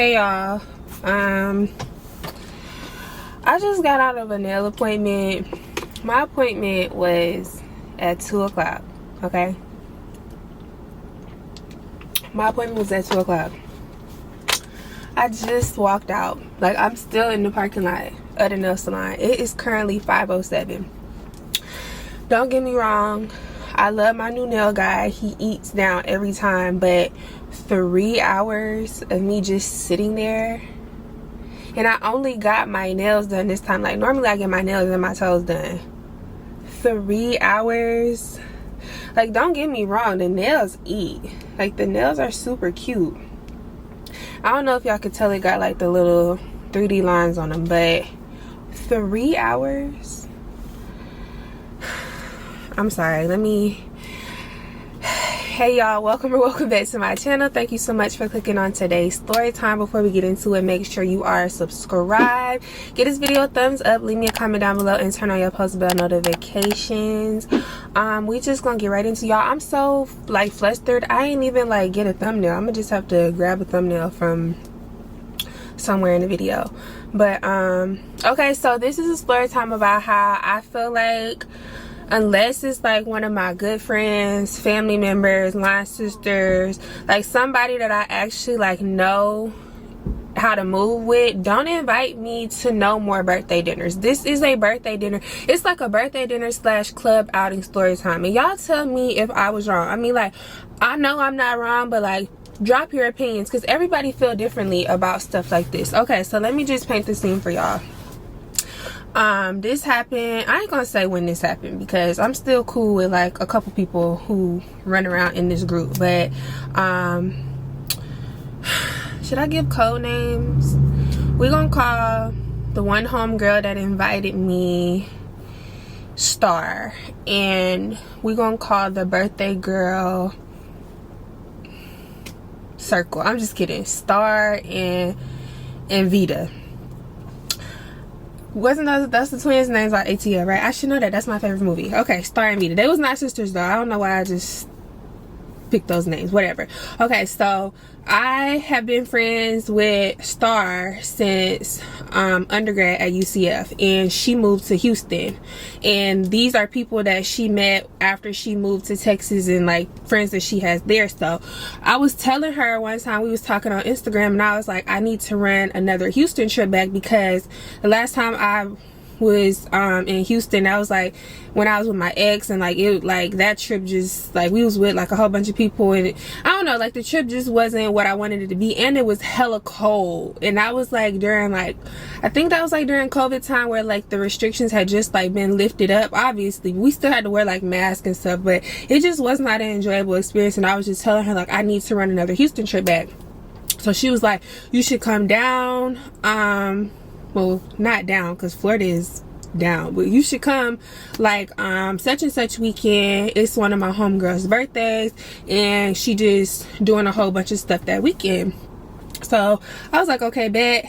Hey y'all, I just got out of a nail appointment. My appointment was at 2 o'clock, okay? My appointment was at 2 o'clock. I just walked out. Like, I'm still in the parking lot of the nail salon. It is currently 5:07. Don't get me wrong, I love my new nail guy. He eats down every time, but 3 hours of me just sitting there, and I only got my nails done this time. Like, normally I get my nails and my toes done. 3 hours. Like, don't get me wrong, the nails eat. Like, the nails are super cute. I don't know if y'all could tell it got like the little 3D lines on them, but 3 hours. I'm sorry, let me. Hey y'all, welcome back to my channel. Thank you so much for clicking on today's story time. Before we get into it, make sure you are subscribed, give this video a thumbs up, leave me a comment down below, and turn on your post bell notifications. We just gonna get right into y'all. I'm so like flustered, I ain't even like get a thumbnail. I'm gonna just have to grab a thumbnail from somewhere in the video. But okay, so this is a story time about how I feel like, unless it's like one of my good friends, family members, line sisters, like somebody that I actually like know how to move with, don't invite me to no more birthday dinners. This is a birthday dinner. It's like a birthday dinner slash club outing story time, and y'all tell me if I was wrong. I mean, like, I know I'm not wrong, but like, drop your opinions, because everybody feel differently about stuff like this. Okay, so let me just paint the scene for y'all. This happened, I ain't gonna say when this happened because I'm still cool with like a couple people who run around in this group, but should I give code names? We're gonna call the one homegirl that invited me Star, and we're gonna call the birthday girl Circle. I'm just kidding. Star and Vita. Wasn't that's the twins' names on ATL, right? I should know that. That's my favorite movie. Okay, Star and Vita. They was not sisters though. I don't know why I just picked those names. Whatever. Okay, so I have been friends with Star since undergrad at UCF, and she moved to Houston, and these are people that she met after she moved to Texas, and like friends that she has there. So I was telling her one time, we was talking on Instagram, and I was like, I need to run another Houston trip back, because the last time I was in Houston, that was like when I was with my ex, and like it, like that trip just like, we was with like a whole bunch of people, and I don't know, like the trip just wasn't what I wanted it to be, and it was hella cold. And that was like during, like, I think that was like during COVID time, where like the restrictions had just like been lifted up. Obviously we still had to wear like masks and stuff, but it just was not an enjoyable experience. And I was just telling her like, I need to run another Houston trip back. So she was like, you should come down, well, not down because Florida is down, but you should come like such and such weekend. It's one of my homegirls' birthdays, and she just doing a whole bunch of stuff that weekend. So I was like, okay, bet.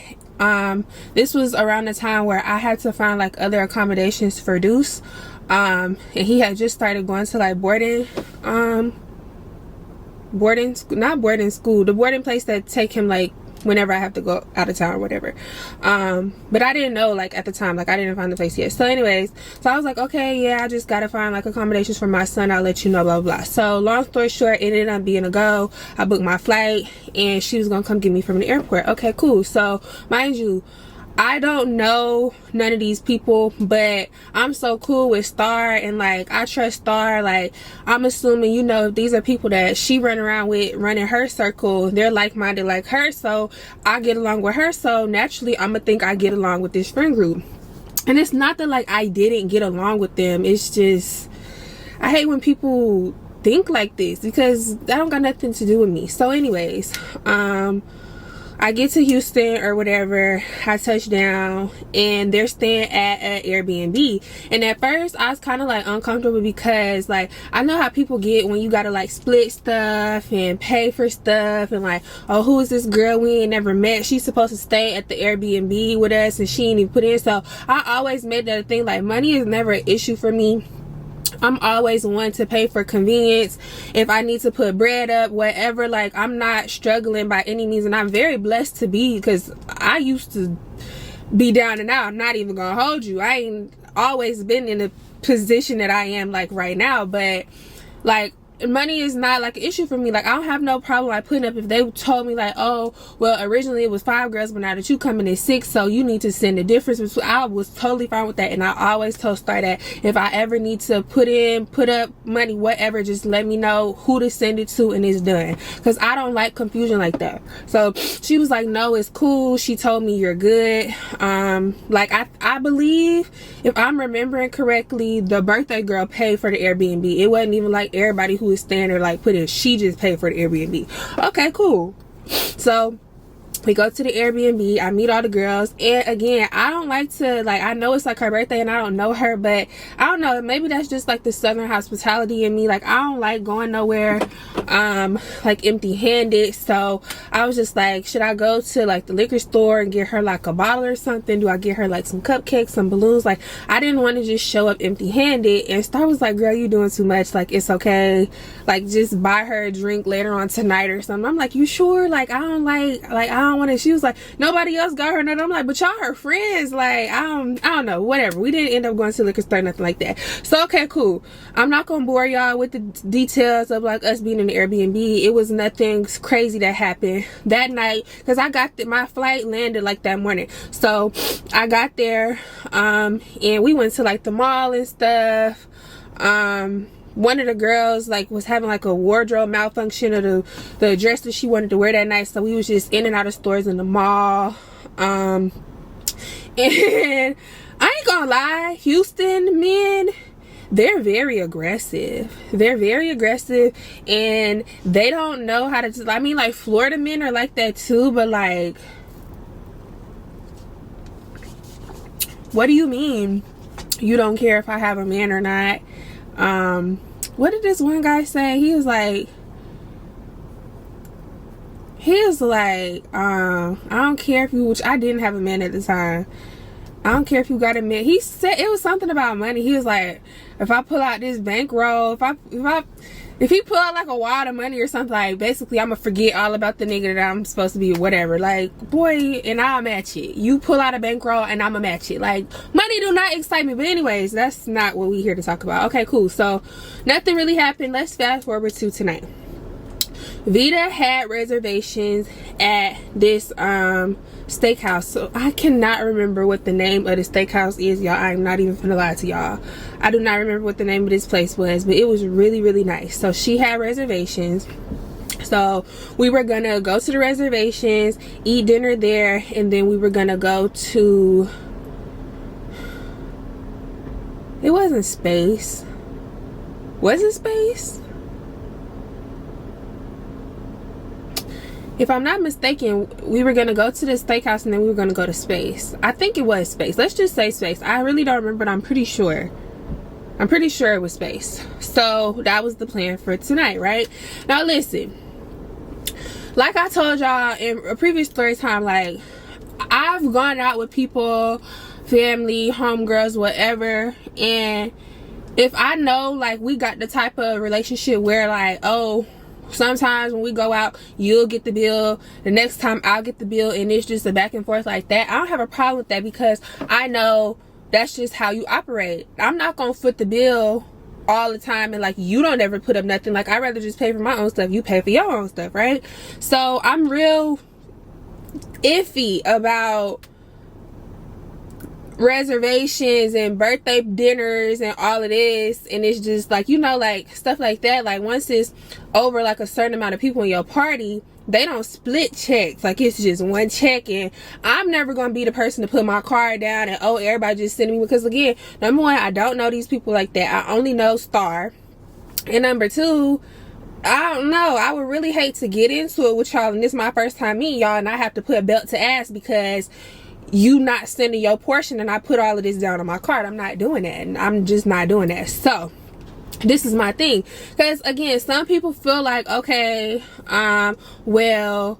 This was around the time where I had to find like other accommodations for Deuce, and he had just started going to like not boarding school, the boarding place that take him like whenever I have to go out of town or whatever. But I didn't know, like, at the time, like, I didn't find the place yet. So anyways, so I was like, okay, yeah, I just gotta find like accommodations for my son, I'll let you know, blah blah blah. So long story short, it ended up being a go. I booked my flight, and she was gonna come get me from the airport. Okay, cool. So mind you, I don't know none of these people, but I'm so cool with Star, and like I trust Star. Like, I'm assuming, you know, if these are people that she run around with, running her circle, they're like-minded like her, so I get along with her, so naturally I'm gonna think I get along with this friend group. And it's not that like I didn't get along with them, it's just I hate when people think like this, because that don't got nothing to do with me. So anyways, I get to Houston or whatever, I touch down, and they're staying at an Airbnb. And at first I was kind of like uncomfortable, because like I know how people get when you gotta like split stuff and pay for stuff, and like, oh, who is this girl we ain't never met, she's supposed to stay at the Airbnb with us and she ain't even put in. So I always made that a thing, like money is never an issue for me. I'm always one to pay for convenience. If I need to put bread up, whatever, like, I'm not struggling by any means, and I'm very blessed to be, because I used to be down and out. I'm not even gonna hold you. I ain't always been in the position that I am like right now, but like, money is not like an issue for me. Like, I don't have no problem like putting up. If they told me like, oh well, originally it was 5 girls, but now that you coming in 6, so you need to send the difference. I was totally fine with that, and I always told Star that if I ever need to put up money, whatever, just let me know who to send it to and it's done, because I don't like confusion like that. So she was like, no, it's cool. She told me you're good. Like, I believe, if I'm remembering correctly, the birthday girl paid for the Airbnb. It wasn't even like everybody who is staying there like put in, she just paid for the Airbnb. Okay, cool. So we go to the Airbnb, I meet all the girls, and again, I don't like to, like, I know it's like her birthday and I don't know her, but I don't know, maybe that's just like the Southern hospitality in me. Like, I don't like going nowhere like empty-handed. So I was just like, should I go to like the liquor store and get her like a bottle or something? Do I get her like some cupcakes, some balloons? Like, I didn't want to just show up empty-handed. And Star was like, girl, you doing too much, like, it's okay, like, just buy her a drink later on tonight or something. I'm like, you sure? Like, I don't want to. She was like, nobody else got her nothing. I'm like, but y'all her friends. Like, I don't know, whatever. We didn't end up going to the liquor store, nothing like that. So okay, cool. I'm not gonna bore y'all with the details of like us being in the Airbnb. It was nothing crazy that happened that night, because I got my flight landed like that morning. So I got there and we went to like the mall and stuff. One of the girls like was having like a wardrobe malfunction of the dress that she wanted to wear that night, so we was just in and out of stores in the mall. And I ain't gonna lie, Houston men, they're very aggressive. They're very aggressive, and they don't know how to, I mean, like, Florida men are like that too, but like, what do you mean you don't care if I have a man or not? What did this one guy say? He was like, I don't care if you, which I didn't have a man at the time, I don't care if you got a man. He said it was something about money. He was like, if I pull out this bankroll, if he pull out like a wad of money or something, like, basically I'm gonna forget all about the nigga that I'm supposed to be, whatever. Like, boy, and I'll match it. You pull out a bankroll and I'ma match it. Like, money do not excite me. But anyways, that's not what we here to talk about. Okay, cool. So nothing really happened. Let's fast forward to tonight. Vita had reservations at this steakhouse. So I cannot remember what the name of the steakhouse is, y'all. I'm not even gonna lie to y'all. I do not remember what the name of this place was, but it was really, really nice. So she had reservations. So we were gonna go to the reservations, eat dinner there, and then we were gonna go to, it wasn't Space. Was it Space? If I'm not mistaken, we were going to go to the steakhouse and then we were going to go to Space. I think it was Space. Let's just say Space. I really don't remember, but I'm pretty sure. I'm pretty sure it was Space. So that was the plan for tonight, right? Now listen, like I told y'all in a previous story time, like, I've gone out with people, family, homegirls, whatever, and if I know, like, we got the type of relationship where, like, oh, sometimes when we go out, you'll get the bill, the next time I'll get the bill, and it's just a back and forth like that, I don't have a problem with that, because I know that's just how you operate. I'm not gonna foot the bill all the time, and like, you don't ever put up nothing. Like, I'd rather just pay for my own stuff, you pay for your own stuff, right? So I'm real iffy about reservations and birthday dinners and all of this, and it's just like, you know, like, stuff like that. Like, once it's over like a certain amount of people in your party, they don't split checks. Like, it's just one check, and I'm never gonna be the person to put my card down and, oh, everybody just sending me, because again, number one, I don't know these people like that. I only know Star, and number two, I don't know, I would really hate to get into it with y'all, and this is my first time meeting y'all, and I have to put a belt to ass because you not sending your portion and I put all of this down on my card. I'm not doing that, and I'm just not doing that. So this is my thing, because again, some people feel like, okay, well,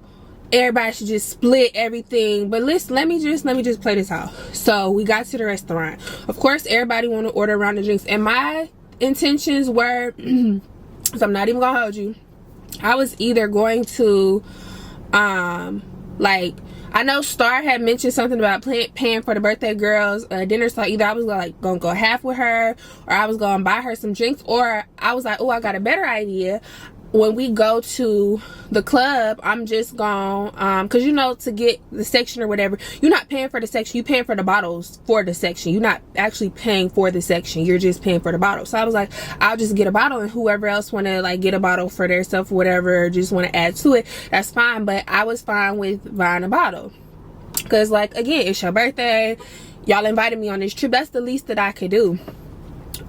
everybody should just split everything. But listen, let me just play this out. So we got to the restaurant. Of course, everybody want to order around the drinks, and my intentions were, so I'm not even gonna hold you, I was either going to like, I know Star had mentioned something about paying for the birthday girl's dinner, so either I was gonna go half with her, or I was gonna buy her some drinks, or I was like, oh, I got a better idea. When we go to the club, I'm just gonna because you know, to get the section or whatever, you're not paying for the section, you're paying for the bottles for the section. You're not actually paying for the section, you're just paying for the bottle. So I was like, I'll just get a bottle, and whoever else want to like get a bottle for their stuff or whatever, or just want to add to it, that's fine. But I was fine with buying a bottle, because like, again, it's your birthday, y'all invited me on this trip, that's the least that I could do,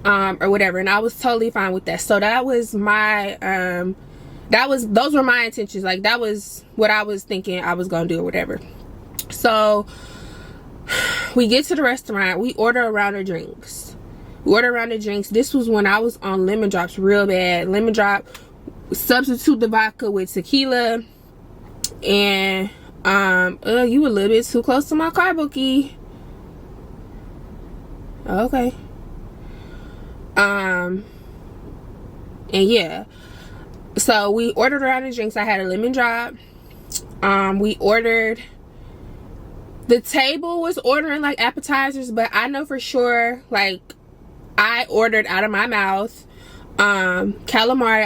or whatever. And I was totally fine with that. So that was my those were my intentions. Like, that was what I was thinking I was gonna do or whatever. So we get to the restaurant, we order a round of drinks. This was when I was on lemon drops real bad. Lemon drop, substitute the vodka with tequila, and you a little bit too close to my car, Bookie. Okay. And yeah, so we ordered a round of drinks. I had a lemon drop. We ordered, the table was ordering like appetizers, but I know for sure, like, I ordered out of my mouth calamari.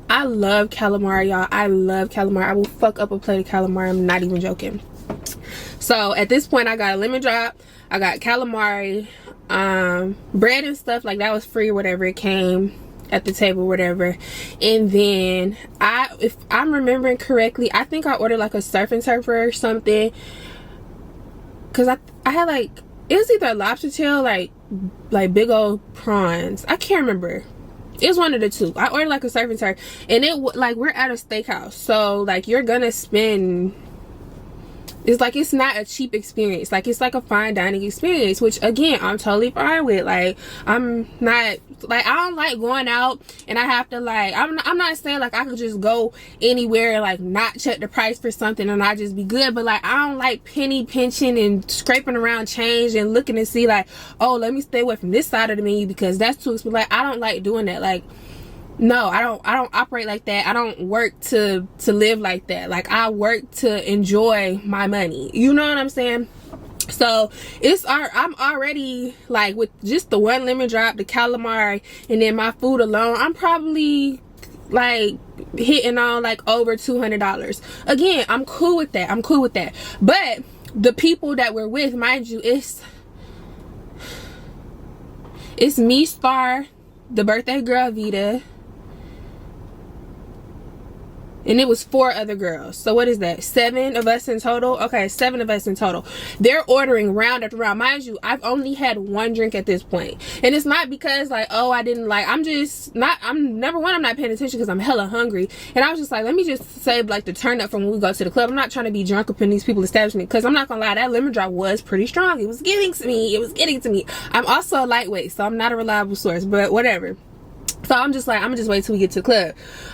I love calamari, y'all. I love calamari. I will fuck up a plate of calamari. I'm not even joking. So at this point, I got a lemon drop, I got calamari, bread and stuff like that was free or whatever, it came at the table, whatever. And then if I'm remembering correctly, I think I ordered like a surf and turfer or something, because I had like, it was either a lobster tail, like big old prawns, I can't remember. It was one of the two. I ordered like a surf and turf, and it like, we're at a steakhouse, so like, you're gonna spend, it's like, it's not a cheap experience, like, it's like a fine dining experience, which again, I'm totally fine with. Like, I'm not like, I don't like going out and I have to like, I'm not saying like I could just go anywhere and like not check the price for something and I just be good, but like, I don't like penny pinching and scraping around change and looking to see like, oh, let me stay away from this side of the menu because that's too expensive. Like, I don't like doing that. Like, no, I don't operate like that. I don't work to live like that. Like, I work to enjoy my money, you know what I'm saying? So I'm already like, with just the one lemon drop, the calamari, and then my food alone, I'm probably like hitting on like over $200. Again, I'm cool with that. But the people that we're with, mind you, it's me, Star, the birthday girl Vita, and it was 4 other girls. So what is that, 7 of us in total? Okay, 7 of us in total. They're ordering round after round. Mind you, I've only had 1 drink at this point, and it's not because like, oh, I didn't like, I'm number one, I'm not paying attention because I'm hella hungry, and I was just like, let me just save like the turn up from when we go to the club. I'm not trying to be drunk up in these people's establishment, because I'm not gonna lie, that lemon drop was pretty strong. It was getting to me. I'm also a lightweight, so I'm not a reliable source, but whatever. So I'm just like, I'm gonna just wait till we get to the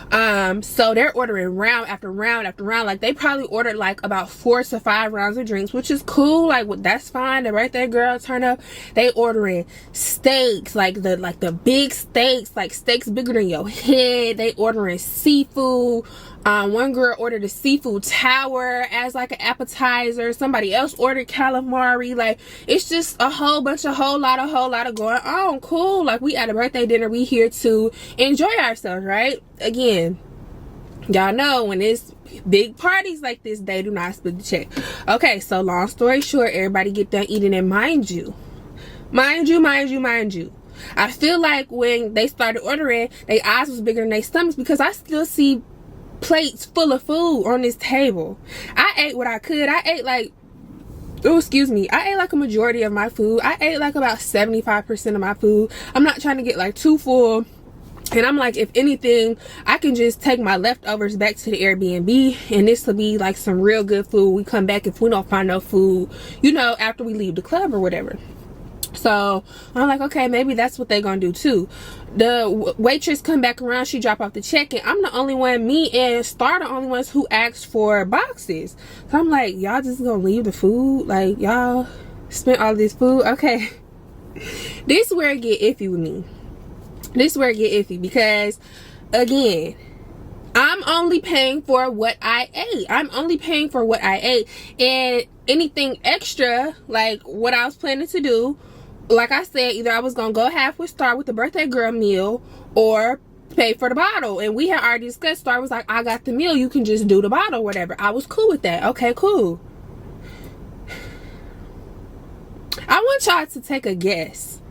club. So they're ordering round after round after round. Like, they probably ordered like about 4 to 5 rounds of drinks, which is cool. Like, that's fine. The birthday girl turn up. They ordering steaks, like the big steaks, like steaks bigger than your head. They ordering seafood. One girl ordered a seafood tower as like an appetizer. Somebody else ordered calamari. Like, it's just a whole lot of going on. Cool. Like, we at a birthday dinner, we here to enjoy ourselves, right? Again, y'all know when it's big parties like this, they do not split the check. Okay, so long story short, everybody get done eating, and mind you, I feel like when they started ordering, their eyes was bigger than their stomachs, because I still see plates full of food on this table. I ate what I could. I ate like, oh, excuse me, I ate like a majority of my food. I ate like about 75% of my food. I'm not trying to get like too full, and I'm like, if anything, I can just take my leftovers back to the Airbnb, and this will be like some real good food. We come back if we don't find no food, you know, after we leave the club or whatever. So I'm like, okay, maybe that's what they're gonna do too. The waitress come back around, she drop off the check, and I'm the only one, me and Star, the only ones who asked for boxes. So I'm like, y'all just gonna leave the food? Like, y'all spent all this food? Okay. This is where it get iffy with me. This is where it get iffy, because again, I'm only paying for what I ate. I'm only paying for what I ate. And anything extra, like what I was planning to do, like I said, either I was going to go half with Star with the birthday girl meal or pay for the bottle. And we had already discussed. Star was like, I got the meal. You can just do the bottle, whatever. I was cool with that. Okay, cool. I want y'all to take a guess.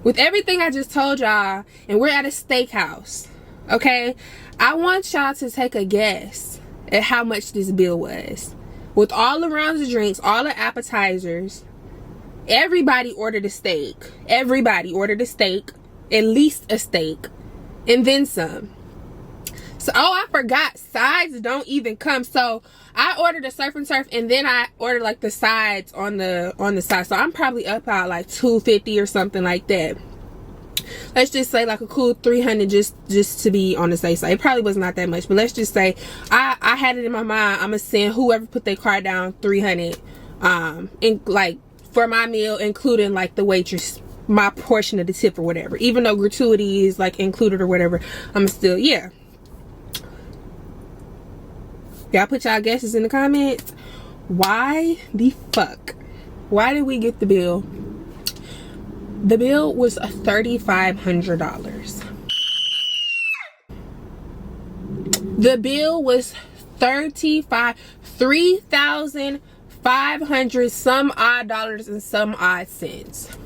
With everything I just told y'all, and we're at a steakhouse, okay? I want y'all to take a guess at how much this bill was. With all the rounds of drinks, all the appetizers, everybody ordered a steak. Everybody ordered a steak, at least a steak, and then some. So, oh, I forgot, sides don't even come. So I ordered a surf and turf, and then I ordered like the sides on the side. So I'm probably up at like $250 or something like that. Let's just say like a cool $300 just to be on the safe side. It probably was not that much, but let's just say I had it in my mind. I'm gonna send whoever put their card down $300, in like for my meal, including like the waitress, my portion of the tip or whatever. Even though gratuity is like included or whatever, I'm still, yeah. Y'all put y'all guesses in the comments. Why the fuck? Why did we get the bill? The bill was $3,500. The bill was $3,500 some odd dollars and some odd cents.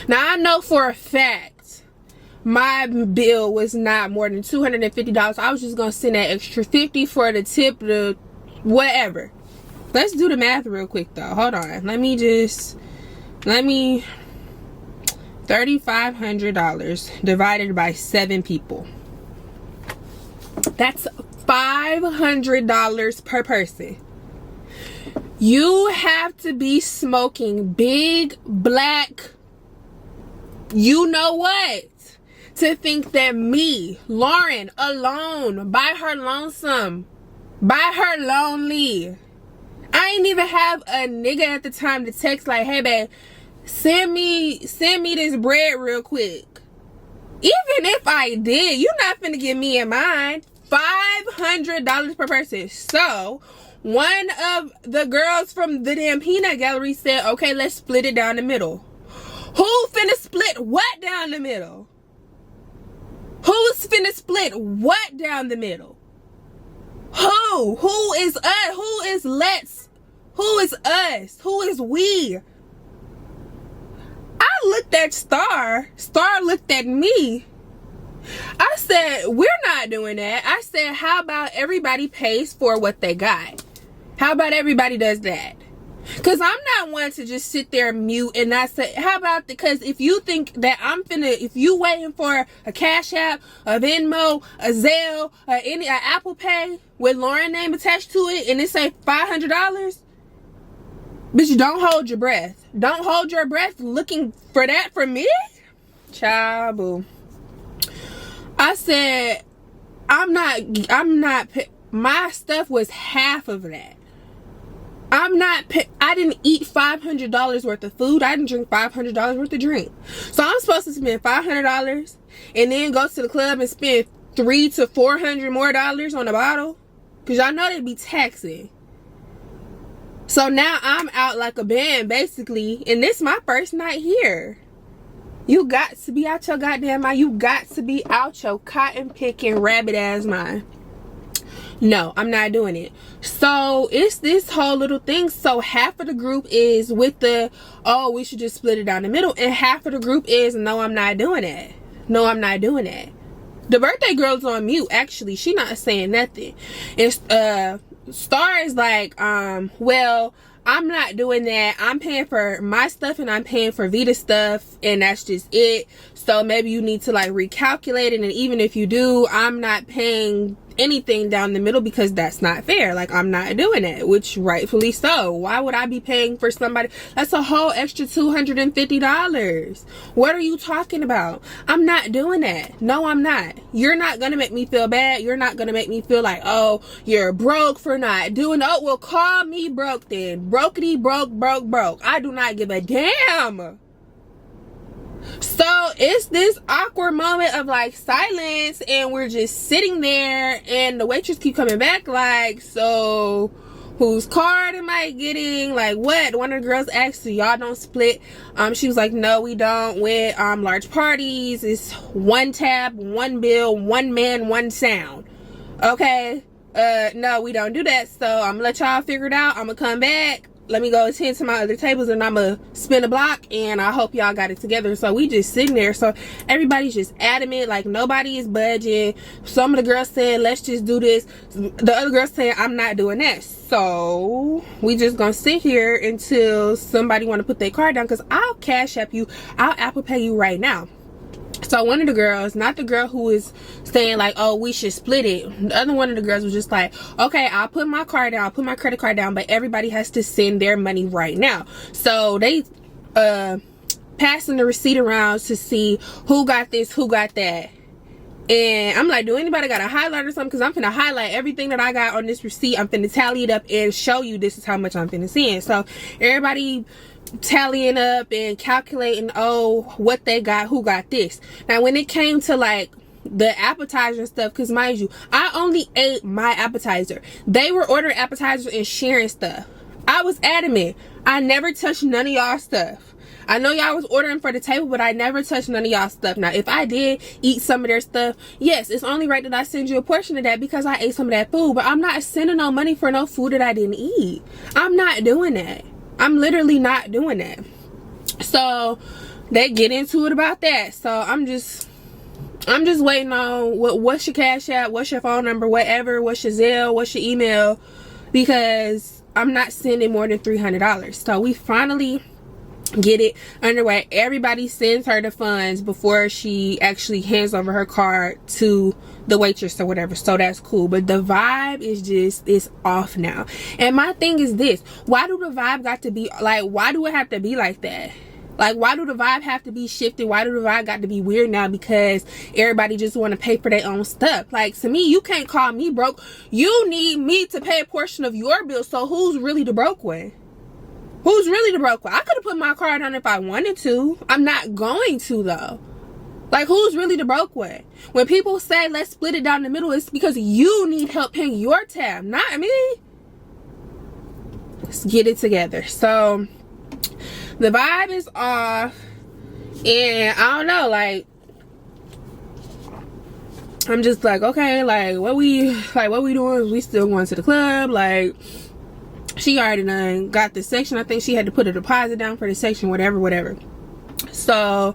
Now I know for a fact my bill was not more than $250. I was just gonna send that extra $50 for the tip, the whatever. Let's do the math real quick though. Hold on. Let me $3,500 divided by 7 people. That's $500 per person. You have to be smoking big black, you know what, to think that me, Lauren, alone, by her lonesome, by her lonely, I ain't even have a nigga at the time to text like, hey babe, send me this bread real quick. Even if I did, you're not finna give me in mine. $500 per person. So one of the girls from the damn peanut gallery said, okay, let's split it down the middle. Who finna split what down the middle? Who's finna split what down the middle? Who? Who is us? Who is let's? Who is us? Who is we? I looked at Star. Star looked at me. I said, we're not doing that. I said, how about everybody pays for what they got? How about everybody does that? Because I'm not one to just sit there mute and not say, how about, because if you think that I'm finna, if you waiting for a Cash App, a Venmo, a Zelle, or any, a Apple Pay with Lauren name attached to it and it say $500, bitch, don't hold your breath. Don't hold your breath looking for that from me. Child, boo. I said, I'm not, my stuff was half of that. I didn't eat $500 worth of food. I didn't drink $500 worth of drink. So I'm supposed to spend $500 and then go to the club and spend $300 to $400 more on a bottle? Because y'all know they'd be taxing. So now I'm out like a band, basically. And this is my first night here. You got to be out your goddamn mind. You got to be out your cotton picking rabbit ass mind. No, I'm not doing it. So it's this whole little thing. So half of the group is with the, oh, we should just split it down the middle. And half of the group is, no, I'm not doing that. No, I'm not doing that. The birthday girl's on mute, actually. She not saying nothing. And Star is like, well, I'm not doing that. I'm paying for my stuff and I'm paying for Vita's stuff, and that's just it. So maybe you need to like recalculate it, and even if you do, I'm not paying anything down the middle, because that's not fair. Like, I'm not doing it, which rightfully so. Why would I be paying for somebody? That's a whole extra $250. What are you talking about? I'm not doing that. No, I'm not. You're not gonna make me feel bad. You're not gonna make me feel like, oh, you're broke for not doing it. Oh, well, call me broke then. Brokety broke. I do not give a damn. So it's this awkward moment of like silence, and we're just sitting there, and the waitress keep coming back like, so whose card am I getting? Like, what? One of the girls asked, so y'all don't split? She was like, no, we don't. With large parties, it's one tab, one bill, one man, one sound. Okay, no, we don't do that. So I'm gonna let y'all figure it out. I'm gonna come back. Let me go attend to my other tables, and I'm gonna spin a block, and I hope y'all got it together. So we just sitting there. So everybody's just adamant, like nobody is budging. Some of the girls said, let's just do this. The other girls said, I'm not doing that. So we just gonna sit here until somebody want to put their card down, because I'll Cash App you, I'll Apple Pay you right now. So one of the girls, not the girl who was saying like, oh, we should split it, the other one of the girls was just like, okay, I'll put my card down, I'll put my credit card down, but everybody has to send their money right now. So they passing the receipt around to see who got this, who got that. And I'm like, do anybody got a highlight or something? Because I'm finna highlight everything that I got on this receipt. I'm finna tally it up and show you this is how much I'm finna send. So everybody tallying up and calculating, oh, what they got, who got this. Now when it came to like the appetizer and stuff, because mind you, I only ate my appetizer. They were ordering appetizers and sharing stuff. I was adamant, I never touched none of y'all stuff. I know y'all was ordering for the table, but I never touched none of y'all stuff. Now if I did eat some of their stuff, yes, it's only right that I send you a portion of that because I ate some of that food. But I'm not sending no money for no food that I didn't eat. I'm not doing that. I'm literally not doing that. So they get into it about that. So I'm just waiting on what's your Cash App, what's your phone number, whatever, what's your Zelle, what's your email, because I'm not sending more than $300. So we finally get it underway. Everybody sends her the funds before she actually hands over her card to the waitress or whatever. So that's cool. But the vibe is just, it's off now. And my thing is this, why do the vibe got to be like, why do it have to be like that? Like, why do the vibe have to be shifted? Why do the vibe got to be weird now because everybody just want to pay for their own stuff? Like, to me, you can't call me broke. You need me to pay a portion of your bill. So who's really the broke one? Who's really the broke one? I could have put my card on if I wanted to. I'm not going to though. Like, who's really the broke one? When people say let's split it down the middle, it's because you need help paying your tab, not me. Let's get it together. So the vibe is off, and I don't know, like, I'm just like, okay, like what we doing? We still going to the club? Like, she already done got the section. I think she had to put a deposit down for the section, whatever. So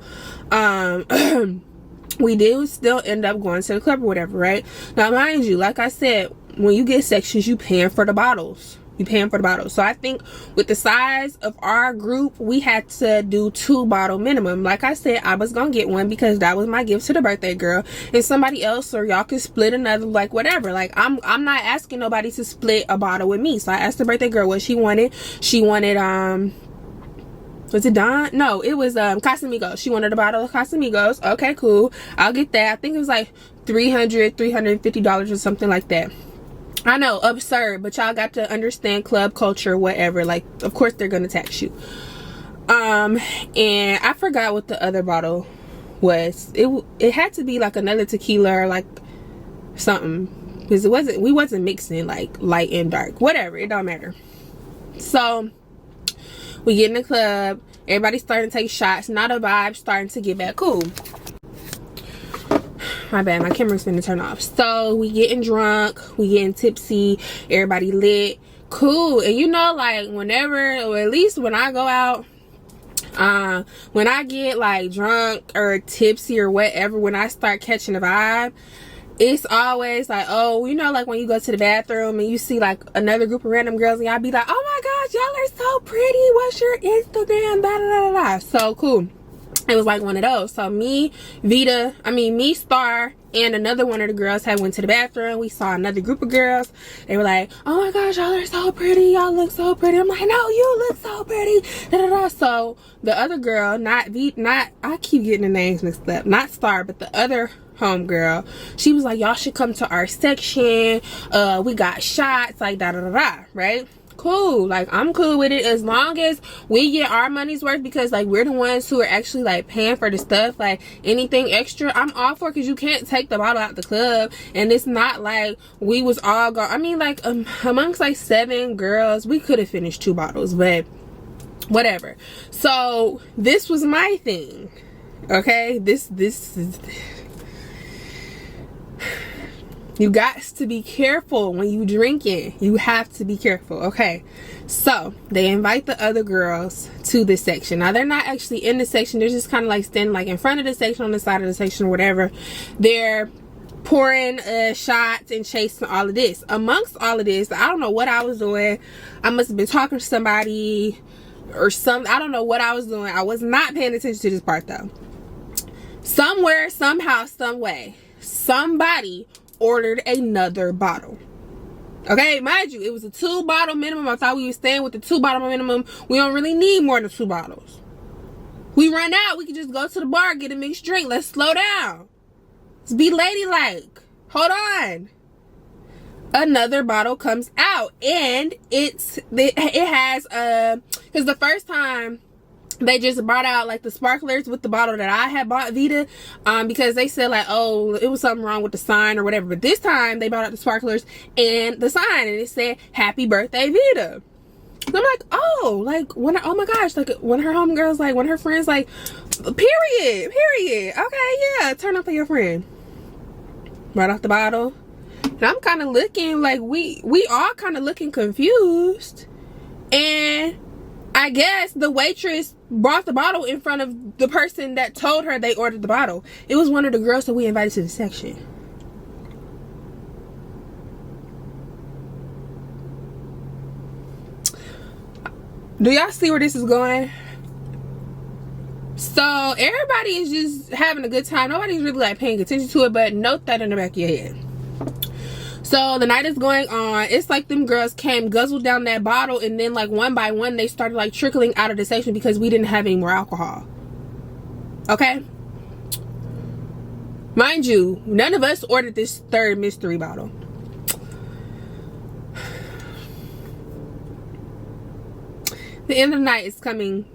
we did still end up going to the club or whatever, right? Now mind you, like I said, when you get sections, you paying for the bottles. So I think with the size of our group, we had to do 2 bottle minimum. Like I said, I was gonna get one because that was my gift to the birthday girl, and somebody else, or y'all could split another, like whatever. Like I'm not asking nobody to split a bottle with me. So I asked the birthday girl what she wanted. She wanted was it Don? No, it was Casamigos. She wanted a bottle of Casamigos. Okay, cool, I'll get that. I think it was like $350 or something like that. I know, absurd, but y'all got to understand club culture, whatever. Like, of course they're gonna tax you. And I forgot what the other bottle was. It had to be like another tequila or like something, because we wasn't mixing like light and dark, whatever, it don't matter. So we get in the club, everybody's starting to take shots. Now the vibe's starting to get back cool. My bad, my camera's gonna turn off. So we getting drunk, we getting tipsy, everybody lit, cool. And you know, like whenever, or at least when I go out, when I get like drunk or tipsy or whatever, when I start catching the vibe, it's always like, oh, you know, like when you go to the bathroom and you see like another group of random girls, and y'all be like, oh my gosh, y'all are so pretty, what's your Instagram, da da da da. So cool. It was like one of those. So me, Star, and another one of the girls had went to the bathroom. We saw another group of girls. They were like, oh my gosh, y'all are so pretty. Y'all look so pretty. I'm like, no, you look so pretty. Da, da, da. So the other girl, I keep getting the names mixed up. Not Star, but the other homegirl. She was like, y'all should come to our section. We got shots, like da da da da, right? Cool. Like, I'm cool with it as long as we get our money's worth, because like we're the ones who are actually like paying for the stuff. Like anything extra I'm all for, because you can't take the bottle out the club, and it's not like we was all gone. I mean, like amongst like 7 girls we could have finished 2 bottles, but whatever. So this was my thing, okay? This is, you got to be careful when you drinking. You have to be careful, okay? So they invite the other girls to this section. Now they're not actually in the section. They're just kind of like standing like in front of the section, on the side of the section or whatever. They're pouring shots and chasing all of this. Amongst all of this, I don't know what I was doing. I must have been talking to somebody or something. I don't know what I was doing. I was not paying attention to this part though. Somewhere, somehow, some way, somebody ordered another bottle. Okay, mind you, it was a 2 bottle minimum. I thought we were staying with the 2 bottle minimum. We don't really need more than 2 bottles. We run out, we can just go to the bar, get a mixed drink. Let's slow down. Let's be ladylike. Hold on. Another bottle comes out, and it has because the first time they just brought out like the sparklers with the bottle that I had bought Vita, because they said like, oh, it was something wrong with the sign or whatever. But this time they brought out the sparklers and the sign, and it said happy birthday Vita. So I'm like, oh, like oh my gosh, like one of her homegirls, like one of her friends, like period, okay, yeah, turn up for your friend. Right off the bottle. And I'm kind of looking like we all kind of looking confused, and I guess the waitress brought the bottle in front of the person that told her they ordered the bottle. It was one of the girls that we invited to the section. Do y'all see where this is going? So everybody is just having a good time. Nobody's really like paying attention to it, but note that in the back of your head. So the night is going on. It's like them girls came, guzzled down that bottle, and then like one by one they started like trickling out of the section because we didn't have any more alcohol. Okay? Mind you, none of us ordered this 3rd mystery bottle. The end of the night is coming.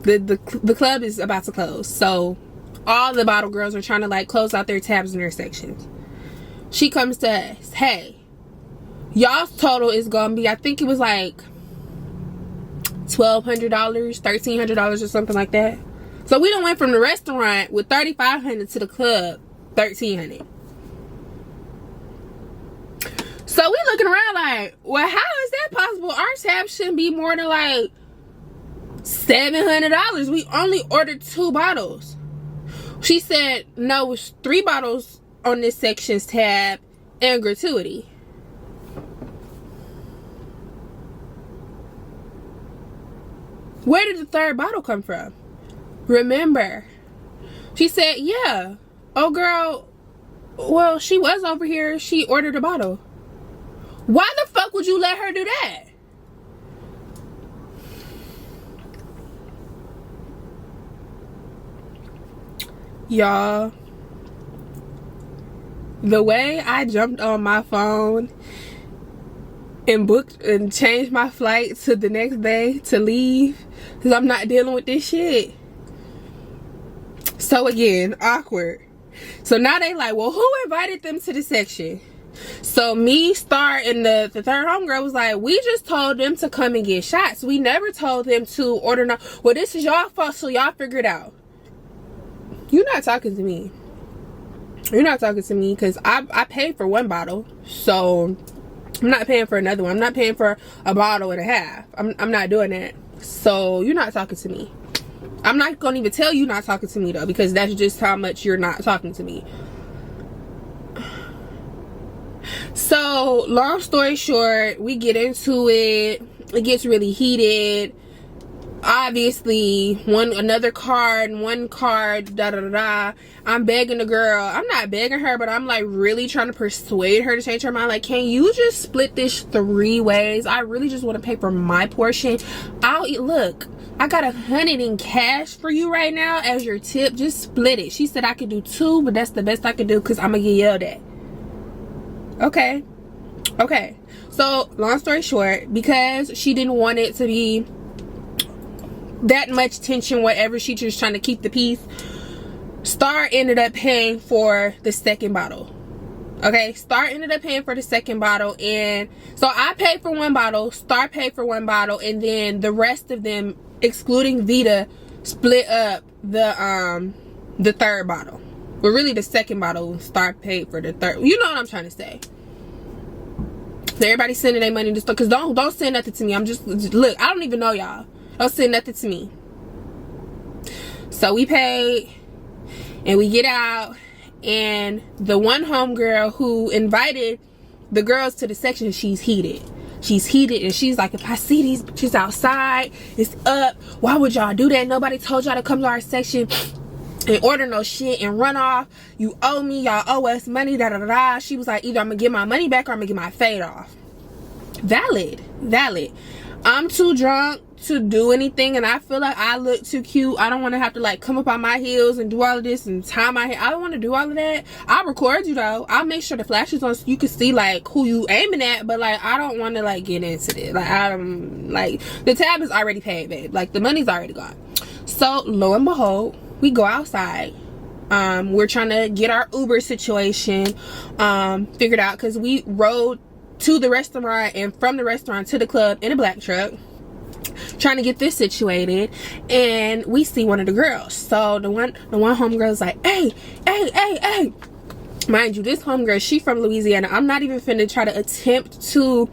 The club is about to close. So all the bottle girls are trying to like close out their tabs in their sections. She comes to us, hey, y'all's total is gonna be, I think it was like $1,200, $1,300 or something like that. So we done went from the restaurant with $3,500 to the club $1,300. So we looking around like, well, how is that possible? Our tab shouldn't be more than like $700. We only ordered 2 bottles. She said no, it's 3 bottles on this section's tab and gratuity. Where did the 3rd bottle come from? Remember, she said, yeah, oh girl, well, she was over here, she ordered a bottle. Why the fuck would you let her do that? Y'all, the way I jumped on my phone and booked and changed my flight to the next day to leave, because I'm not dealing with this shit. So again, awkward. So now they like, well, who invited them to the section? So me, Star, and the 3rd homegirl was like, we just told them to come and get shots. We never told them to order no. Well, this is y'all fault, so y'all figure it out. You're not talking to me. You're not talking to me, because I paid for 1 bottle, so I'm not paying for another one. I'm not paying for a bottle and a half. I'm not doing that. So you're not talking to me. I'm not gonna even tell you not talking to me though, because that's just how much you're not talking to me. So long story short, we get into it. It gets really heated. obviously another card, one card, da da da da. I'm begging the girl. I'm not begging her, but I'm like really trying to persuade her to change her mind. Like, can you just split this 3 ways? I really just want to pay for my portion. I'll eat. Look, I got $100 in cash for you right now as your tip. Just split it. She said I could do 2, but that's the best I could do because I'm gonna get yelled at. Okay, so long story short, because she didn't want it to be that much tension, whatever, she just trying to keep the peace, Star ended up paying for the second bottle. Okay, Star ended up paying for the second bottle, and so I paid for 1 bottle, Star paid for 1 bottle, and then the rest of them, excluding Vita, split up the 3rd bottle. But really the second bottle, Star paid for the 3rd. You know what I'm trying to say. So everybody sending their money to Star, because don't send nothing to me. I'm just look, I don't even know y'all. Don't send nothing to me. So we paid, and we get out, and the one homegirl who invited the girls to the section, she's heated, and she's like, if I see these bitches outside, it's up. Why would y'all do that? Nobody told y'all to come to our section and order no shit and run off. You owe me, y'all owe us money, da da da da. She was like, either I'm gonna get my money back or I'm gonna get my fade off. Valid. I'm too drunk to do anything, and I feel like I look too cute. I don't want to have to like come up on my heels and do all of this and tie my hair. I don't want to do all of that. I'll record you though. I'll make sure the flash is on so you can see like who you aiming at, but like I don't want to like get into this. Like I'm like, the tab is already paid, babe. Like the money's already gone. So lo and behold, we go outside. We're trying to get our Uber situation figured out, because we rode to the restaurant and from the restaurant to the club in a black truck, trying to get this situated, and we see one of the girls. So the one homegirl's like, hey, mind you, this homegirl, she from Louisiana. I'm not even finna try to attempt to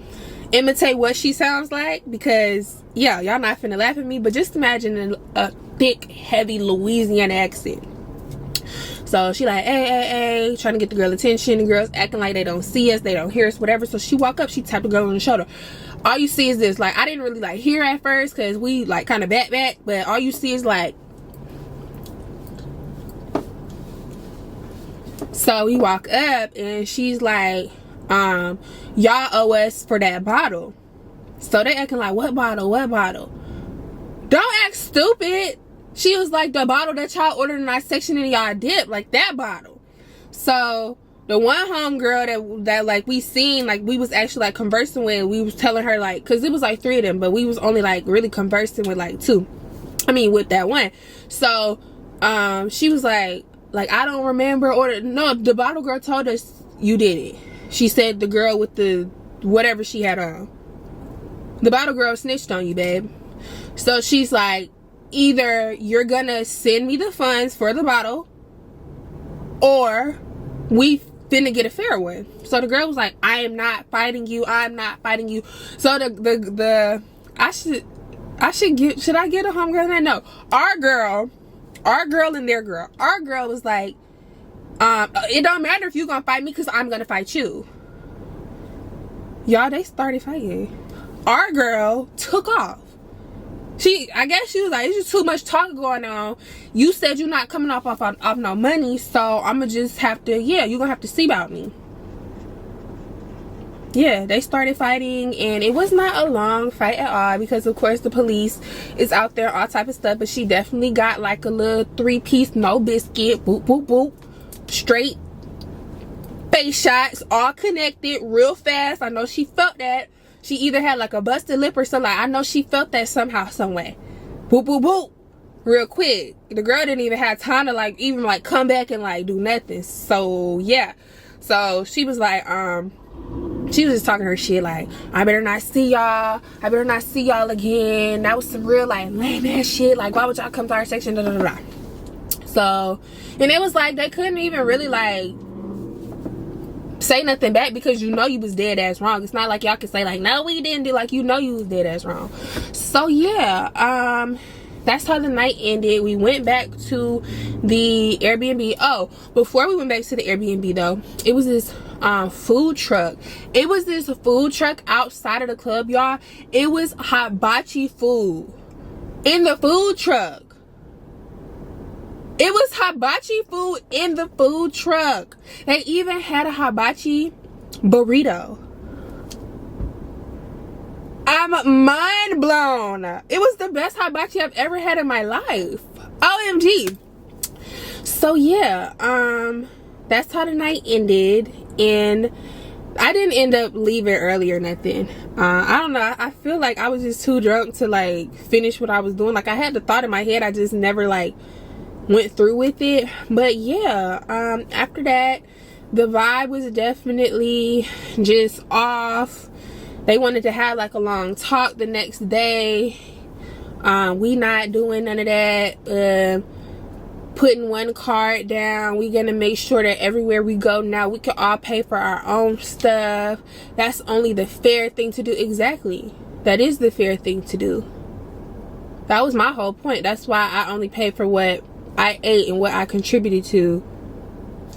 imitate what she sounds like, because yeah, y'all not finna laugh at me, but just imagine a thick, heavy Louisiana accent. So she like, hey, trying to get the girl attention. The girls acting like they don't see us, they don't hear us, whatever. So she walk up, she tapped the girl on the shoulder. All you see is this, like, I didn't really like hear at first because we like kind of back, but all you see is like, so we walk up and she's like, y'all owe us for that bottle. So they acting like, what bottle? Don't act stupid. She was like, the bottle that y'all ordered in our section and y'all dip, like that bottle. So the one homegirl that like we seen, like we was actually like conversing with, we was telling her like, cause it was like 3 of them, but we was only like really conversing with like 2. I mean with that one. So she was like I don't remember no, the bottle girl told us you did it. She said the girl with the whatever she had on. The bottle girl snitched on you, babe. So she's like, either you're gonna send me the funds for the bottle, or we finna get a fair one. So the girl was like, I am not fighting you. So should I get a homegirl that? No. Our girl and their girl. Our girl was like, it don't matter if you gonna fight me, because I'm gonna fight you. Y'all, they started fighting. Our girl took off. I guess she was like, it's just too much talk going on. You said you're not coming off no money, so I'ma just have to, yeah, you're gonna have to see about me. Yeah, they started fighting, and it was not a long fight at all, because of course the police is out there, all type of stuff, but she definitely got like a little 3-piece, no biscuit, boop, boop, boop, straight face shots, all connected, real fast. I know she felt that. She either had like a busted lip or something. Like, I know she felt that somehow, some way. Boop, boop, boop. Real quick. The girl didn't even have time to like even like come back and like do nothing. So yeah. So she was like, she was just talking her shit like, I better not see y'all again. That was some real like lame ass shit. Like, why would y'all come to our section? Da, da, da, da. So, and it was like they couldn't even really like say nothing back, because you know you was dead ass wrong. It's not like y'all can say like, no, we didn't do, like, you know you was dead ass wrong. So yeah, that's how the night ended. We went back to the Airbnb. Oh, before we went back to the Airbnb though, it was this food truck. It was this food truck outside of the club, y'all. It was hibachi food. in the food truck. It was hibachi food in the food truck. They even had a hibachi burrito. I'm mind blown. It was the best hibachi I've ever had in my life. OMG. So yeah, that's how the night ended, and I didn't end up leaving early or nothing. I don't know, I feel like I was just too drunk to like finish what I was doing. Like I had the thought in my head, I just never like went through with it. But yeah, after that, the vibe was definitely just off. They wanted to have like a long talk the next day. We not doing none of that. Putting one card down. We gonna make sure that everywhere we go now, we can all pay for our own stuff. That's only the fair thing to do. Exactly. That is the fair thing to do. That was my whole point. That's why I only paid for what I ate and what I contributed to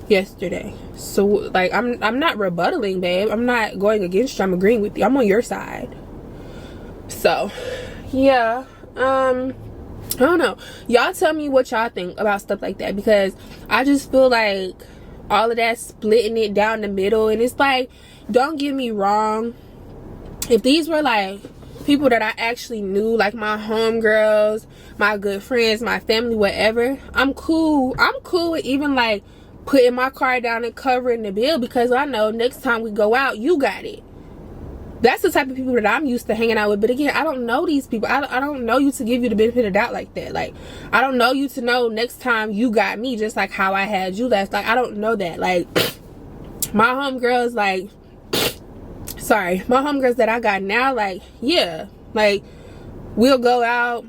yesterday. So like I'm not rebuttaling, babe. I'm not going against you. I'm agreeing with you. I'm on your side. So yeah, I don't know, y'all tell me what y'all think about stuff like that, because I just feel like all of that splitting it down the middle, and it's like, don't get me wrong, if these were like people that I actually knew, like my homegirls, my good friends, my family, whatever, I'm cool with even like putting my card down and covering the bill, because I know next time we go out, you got it. That's the type of people that I'm used to hanging out with. But again, I don't know these people. I don't know you to give you the benefit of the doubt like that. Like, I don't know you to know next time you got me just like how I had you last. Like, I don't know that. Like, my homegirls, like, sorry, my homegirls that I got now, like, yeah, like, we'll go out,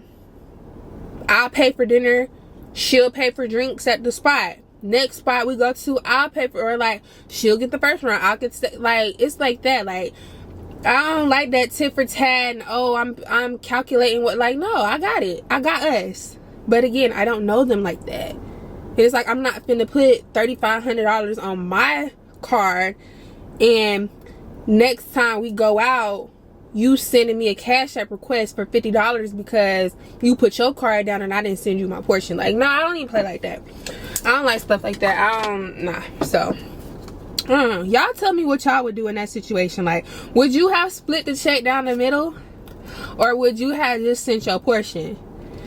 I'll pay for dinner, she'll pay for drinks at the spot. Next spot we go to, I'll pay for, or like, she'll get the first round, I'll get, like, it's like that. Like, I don't like that tit for tat and, oh, I'm calculating what, like, no, I got it, I got us. But again, I don't know them like that. It's like, I'm not finna put $3,500 on my card, and next time we go out, you sending me a Cash App request for $50 because you put your card down and I didn't send you my portion. Like, no, I don't even play like that. I don't like stuff like that. Nah. So y'all tell me what y'all would do in that situation. Like, would you have split the check down the middle, or would you have just sent your portion?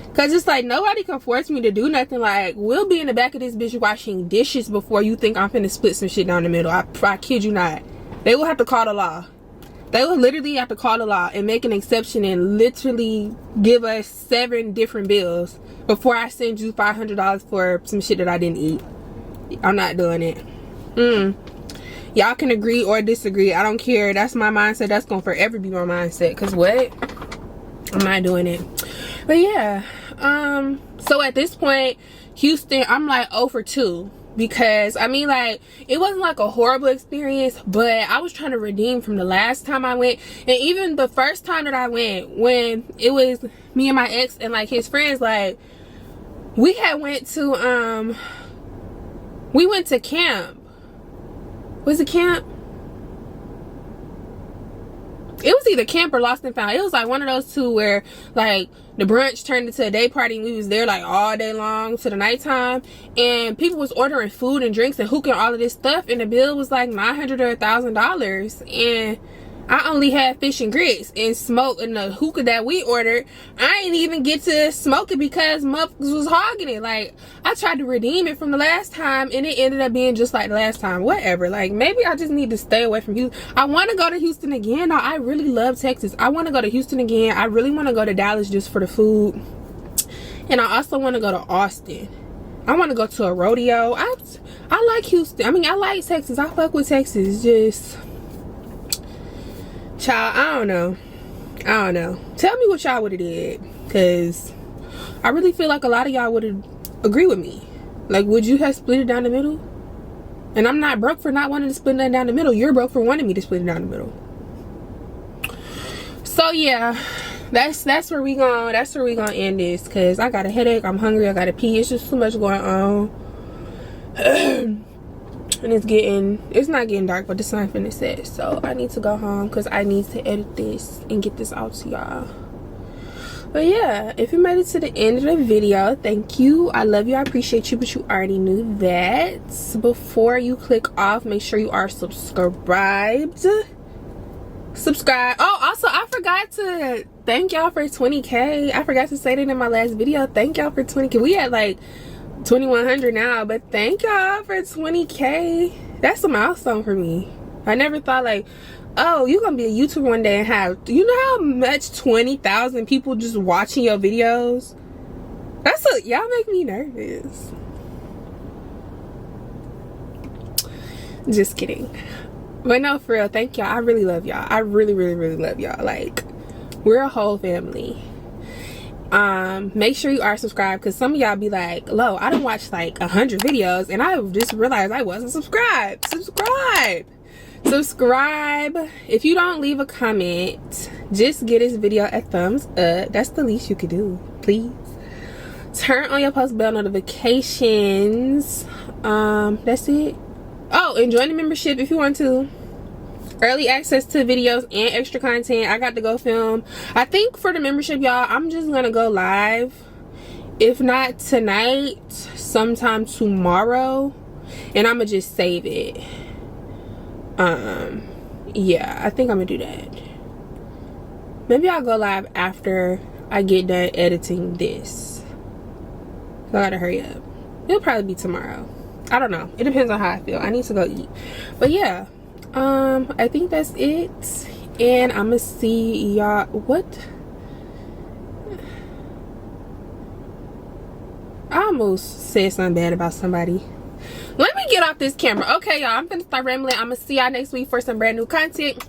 Because it's like, nobody can force me to do nothing. Like, we'll be in the back of this bitch washing dishes before you think I'm finna split some shit down the middle. I kid you not. They will have to call the law. They will literally have to call the law and make an exception and literally give us 7 different bills before I send you $500 for some shit that I didn't eat. I'm not doing it. Y'all can agree or disagree. I don't care. That's my mindset. That's gonna forever be my mindset. Because what? I'm not doing it. But yeah. So at this point, Houston, I'm like 0 for 2. Because I mean, like, it wasn't like a horrible experience, but I was trying to redeem from the last time I went. And even the first time that I went, when it was me and my ex and like his friends, like, we had went to we went to camp. Was it camp? It was either camp or Lost and Found. It was like one of those two where like the brunch turned into a day party and we was there like all day long to the nighttime, and people was ordering food and drinks and hooking all of this stuff, and the bill was like $900 or $1,000, and I only had fish and grits and smoke, and the hookah that we ordered, I ain't even get to smoke it because motherfuckers was hogging it. Like, I tried to redeem it from the last time and it ended up being just like the last time. Whatever. Like, maybe I just need to stay away from Houston. I want to go to Houston again. No, I really love Texas. I want to go to Houston again. I really want to go to Dallas just for the food. And I also want to go to Austin. I want to go to a rodeo. I like Houston. I mean, I like Texas. I fuck with Texas. Just... child, I don't know. Tell me what y'all would have did, because I really feel like a lot of y'all would have agreed with me. Like, would you have split it down the middle? And I'm not broke for not wanting to split it down the middle. You're broke for wanting me to split it down the middle. So yeah, that's where we gonna end this, because I got a headache, I'm hungry, I gotta pee. It's just too much going on. And it's not getting dark, but the sun finna set, so I need to go home because I need to edit this and get this out to y'all. But yeah, if you made it to the end of the video, thank you. I love you. I appreciate you, but you already knew that. Before you click off, make sure you are subscribed. Subscribe. Oh, also, I forgot to thank y'all for 20K. I forgot to say that in my last video. Thank y'all for 20K. We at like 2100 now, but thank y'all for 20K. That's a milestone for me. I never thought like, oh, you're gonna be a YouTuber one day and have, you know how much 20,000 people just watching your videos? Y'all make me nervous. Just kidding. But no, for real, thank y'all. I really love y'all. I really love y'all. Like, we're a whole family. Make sure you are subscribed, because some of y'all be like, Lo, I done watched like 100 videos and I just realized I wasn't subscribed. Subscribe. If you don't leave a comment, just give this video a thumbs up. That's the least you could do, please. Turn on your post bell notifications. That's it. Oh, and join the membership if you want to. Early access to videos and extra content. I got to go film. I think for the membership, y'all, I'm just gonna go live. If not tonight, sometime tomorrow, and I'm gonna just save it. Yeah, I think I'm gonna do that. Maybe I'll go live after I get done editing this. So I gotta hurry up. It'll probably be tomorrow. I don't know. It depends on how I feel. I need to go eat. But yeah, I think that's it. And I'm gonna see y'all. What? I almost said something bad about somebody. Let me get off this camera. Okay, y'all, I'm gonna start rambling. I'm gonna see y'all next week for some brand new content.